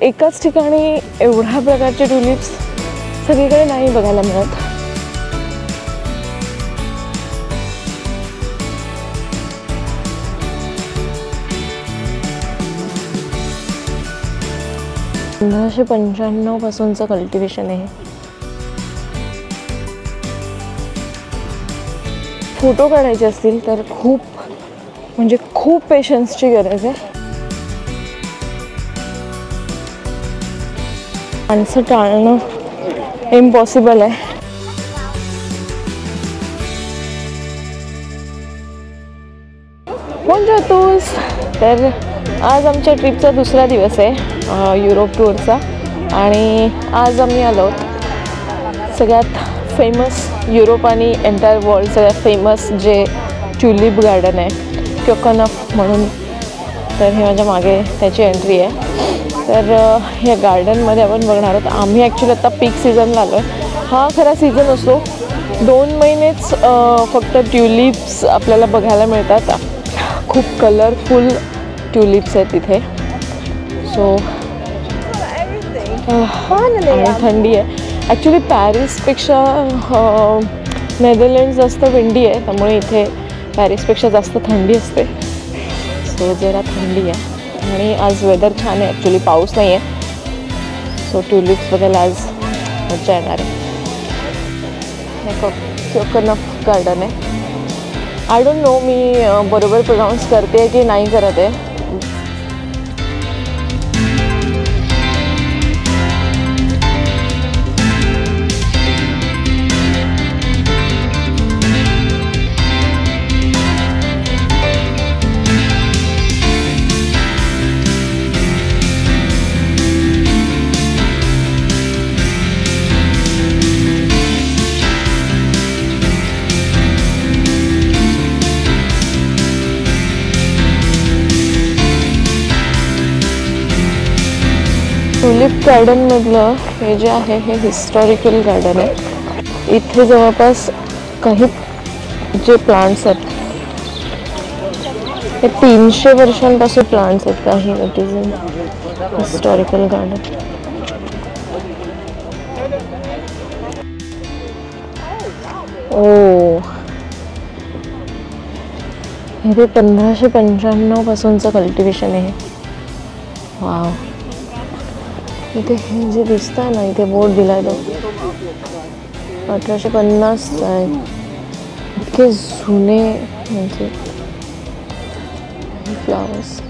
एकाच ठिकाणी एवढ्या प्रकारचे ट्युलिप्स सगळीकडे नाही बघायला मिळत. पंधराशे 95 पासूनचं कल्टिवेशन आहे. फोटो काढायचे असतील तर खूप म्हणजे खूप पेशन्सची गरज आहे. माणसं टाळणं इम्पॉसिबल आहे. कोण जातोस? तर आज आमच्या ट्रिपचा दुसरा दिवस आहे युरोप टूरचा आणि आज आम्ही आलो सगळ्यात फेमस युरोप आणि एंटायर वर्ल्ड सगळ्यात फेमस जे ट्युलिप गार्डन आहे क्योकनफ म्हणून. तर हे माझ्या मागे त्याची एंट्री आहे. तर या गार्डनमध्ये आपण बघणार आहोत. आम्ही ॲक्च्युली आता पीक सीझनला आलो आहे. हा खरा सीझन असतो. 2 महिनेच फक्त ट्युलिप्स आपल्याला बघायला मिळतात. खूप कलरफुल ट्युलिप्स आहेत तिथे. सो आणि थंडी आहे. ॲक्च्युली पॅरिसपेक्षा नेदरलँड्स जास्त विंडी आहे त्यामुळे इथे पॅरिसपेक्षा जास्त थंडी असते. सो जरा थंडी आहे आणि आज वेदर छान आहे. ॲक्च्युली पाऊस नाही आहे. सो ट्युलिप्स बघायला आज मजा येणार आहे. क्योकनफ गार्डन आहे. आय डोंट नो मी बरोबर प्रोनाऊन्स करते की नाही करत आहे. ट्युलिप गार्डनमधलं हे जे आहे हे हिस्टॉरिकल गार्डन आहे. इथे जवळपास काही जे प्लांट्स आहेत हे 300 वर्षांपासून प्लांट्स आहेत. काही इट इज हिस्टॉरिकल गार्डन. ओ हे 1595 पासूनचं कल्टिवेशन आहे. वाव. इथे हे जे दिसत आहे ना इथे बोर्ड दिला आहे तो 1850 आहे. इतके जुने म्हणजे फ्लावर्स.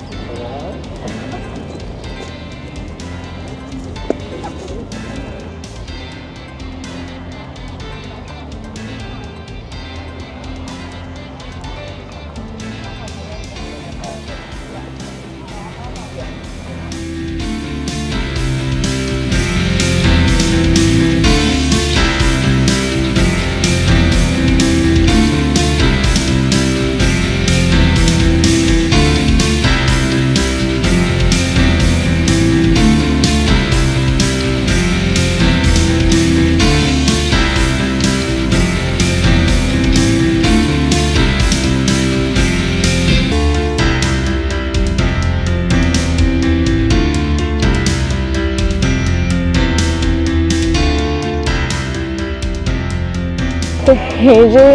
तर हे जे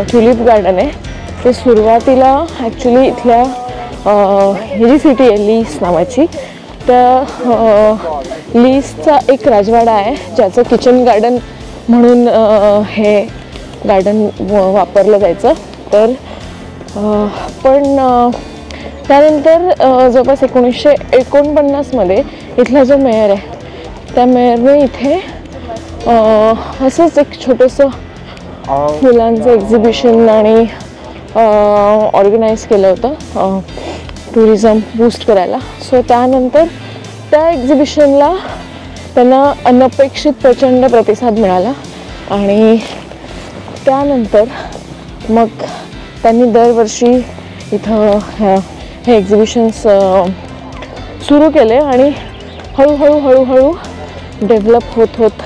ट्युलिप गार्डन आहे ते सुरुवातीला ॲक्च्युली इथल्या ही जी सिटी आहे लीस नावाची त्या लीसचा एक राजवाडा आहे ज्याचं किचन गार्डन म्हणून हे गार्डन वापरलं जायचं. तर पण त्यानंतर जवळपास 1949 मध्ये इथला जो मेयर आहे त्या मेयरने इथे असंच एक छोटंसं फुलांचं एक्झिबिशन आणि ऑर्गनाईज केलं होतं टुरिझम बूस्ट करायला. सो त्यानंतर त्या एक्झिबिशनला त्यांना अनपेक्षित प्रचंड प्रतिसाद मिळाला आणि त्यानंतर मग त्यांनी दरवर्षी इथं हे एक्झिबिशन्स सुरू केले आणि हळूहळू डेव्हलप होत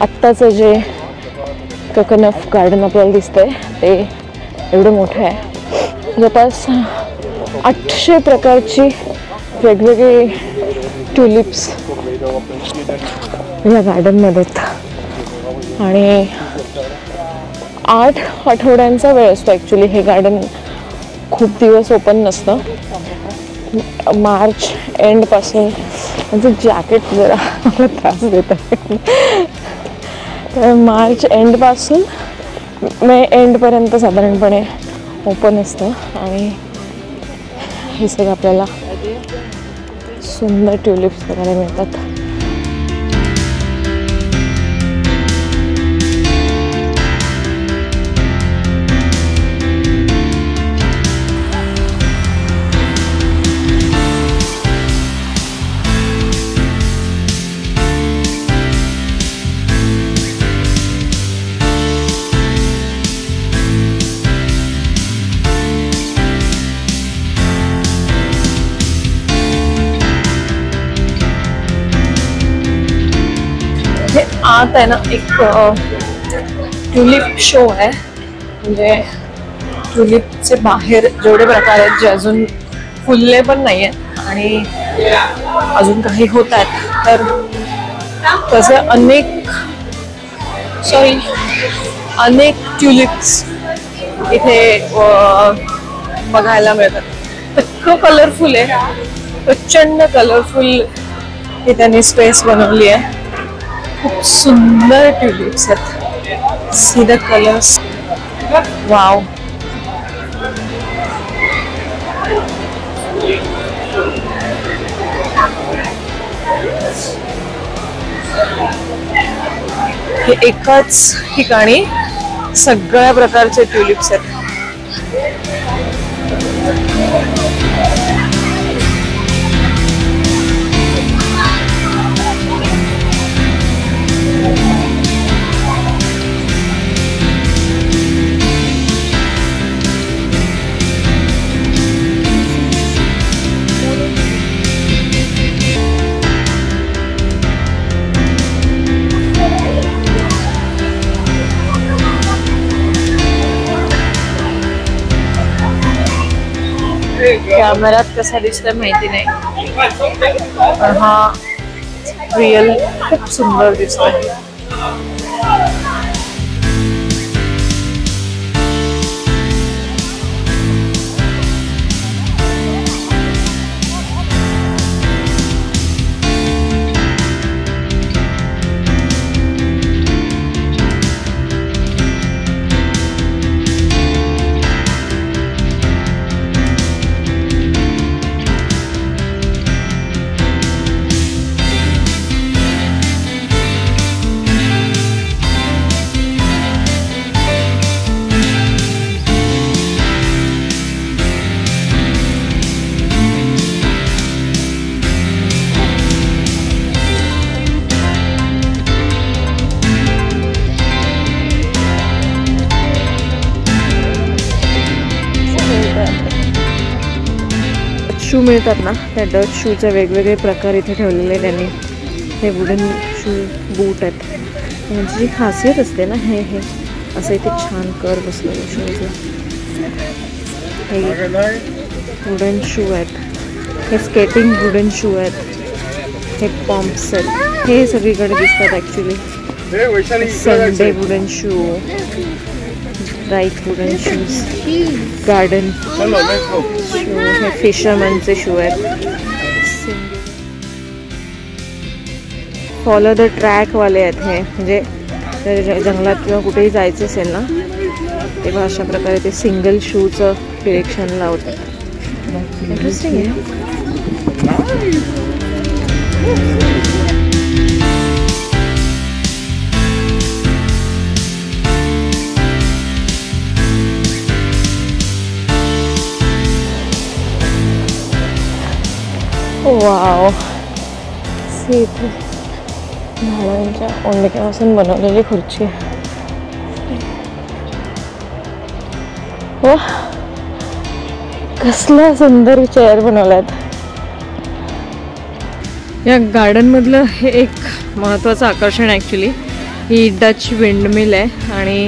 आत्ताचं जे क्योकनफ गार्डन आपल्याला दिसतंय ते एवढं मोठं आहे. जवळपास 800 प्रकारची वेगवेगळी ट्युलिप्स या गार्डनमध्ये आणि 8 आठवड्यांचा वेळ असतो ॲक्च्युली. हे गार्डन खूप दिवस ओपन नसतं. मार्च एंडपासून म्हणजे जॅकेट जरा मला त्रास देत आहे. तर मार्च एंडपासून मे एंडपर्यंत साधारणपणे ओपन असतं आणि हे सगळं आपल्याला सुंदर ट्युलिप्स बघायला मिळतात. आत आहे ना एक ट्युलिप शो आहे. म्हणजे ट्युलिपचे बाहेर जेवढे प्रकार आहेत जे अजून फुलले पण नाही आहेत आणि अजून काही होत आहेत, तर तसे अनेक ट्युलिप्स इथे बघायला मिळतात. इतकं कलरफुल आहे, प्रचंड कलरफुल हे त्यांनी स्पेस बनवली आहे. खूप सुंदर ट्युलिप्स आहेत. See the colours, wow. हे एकाच ठिकाणी सगळ्या प्रकारचे ट्युलिप्स आहेत. कॅमेऱ्यात कसा दिसतोय माहिती नाही, पण हा रिअल खूप सुंदर दिसतोय. शू मिळतात ना, त्या डच शूचे वेगवेगळे प्रकार इथे ठेवलेले त्यांनी. हे वुडन शू बूट आहेत. म्हणजे जी खासियत असते ना, हे असं इथे छान कर बसलं शूजला. हे वुडन शू आहेत. हे स्केटिंग वुडन शू आहेत. हे पॉम्प्स आहेत. हे सगळीकडे दिसतात actually. Sunday wooden shoe, right wooden shoes, garden shoe, हे फिशरमनचे शू आहेत. फॉलो द ट्रॅकवाले आहेत हे. म्हणजे जंगलात किंवा कुठेही जायचं असेल ना, तेव्हा अशा प्रकारे ते सिंगल शूचं डिरेक्शन लावतात. इंटरेस्टिंग आहे. वाव. इथे झाडांच्या ओंडक्यापासून बनवलेली खुर्ची आहे. वा, कसला सुंदर चेअर बनवलात. या गार्डन मधलं हे एक महत्त्वाचं आकर्षण ॲक्च्युली ही डच विंडमिल आहे. आणि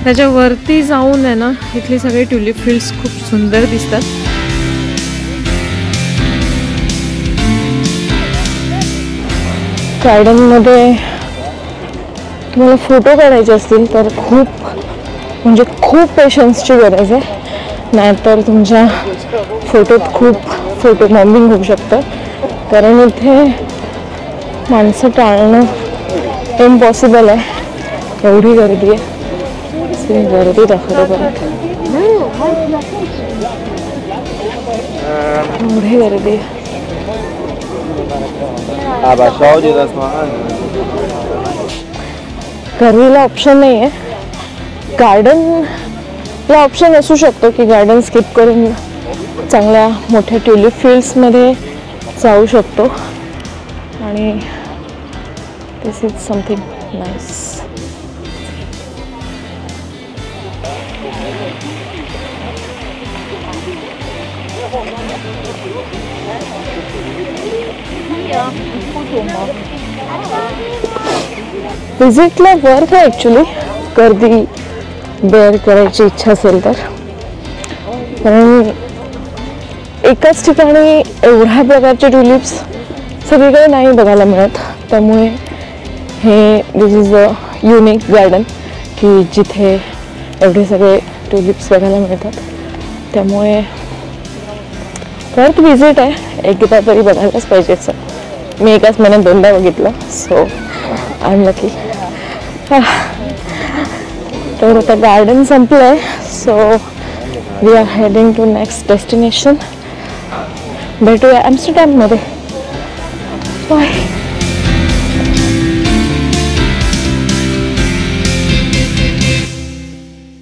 त्याच्यावरती जाऊन आहे ना, इथली सगळी ट्युलिप फील्ड्स खूप सुंदर दिसतात. गार्डनमध्ये तुम्हाला फोटो काढायचे असतील तर खूप म्हणजे खूप पेशन्सची गरज आहे, नाहीतर तुमच्या फोटोत खूप फोटो मॉम्बिंग होऊ शकतं. कारण इथे माणसं टाळणं इम्पॉसिबल आहे, एवढी गर्दी आहे. गर्दी दाखवतो परत, एवढी गर्दी आहे. गर्दीला ऑप्शन नाही आहे. गार्डनला ऑप्शन असू शकतो की गार्डन स्किप करून चांगल्या मोठ्या ट्युलिप फील्ड्समध्ये जाऊ शकतो आणि दिस इज समथिंग नाईस. विजिटला वर्थ आहे ॲक्च्युली, गर्दी बेअर करायची इच्छा असेल तर. कारण एकाच ठिकाणी एवढ्या प्रकारचे ट्युलिप्स सगळीकडे नाही बघायला मिळत. त्यामुळे हे दिस इज अ युनिक गार्डन की जिथे एवढे सगळे ट्युलिप्स बघायला मिळतात. त्यामुळे परत विजिट आहे, एकदा तरी बघायलाच पाहिजे. सर मी एकाच महिन्यात 2दा बघितलं, सो आय एम लकी. तर आता गार्डन संपलं आहे, so we are heading to next destination. भेटूया ॲम्स्टरडॅममध्ये. बाय.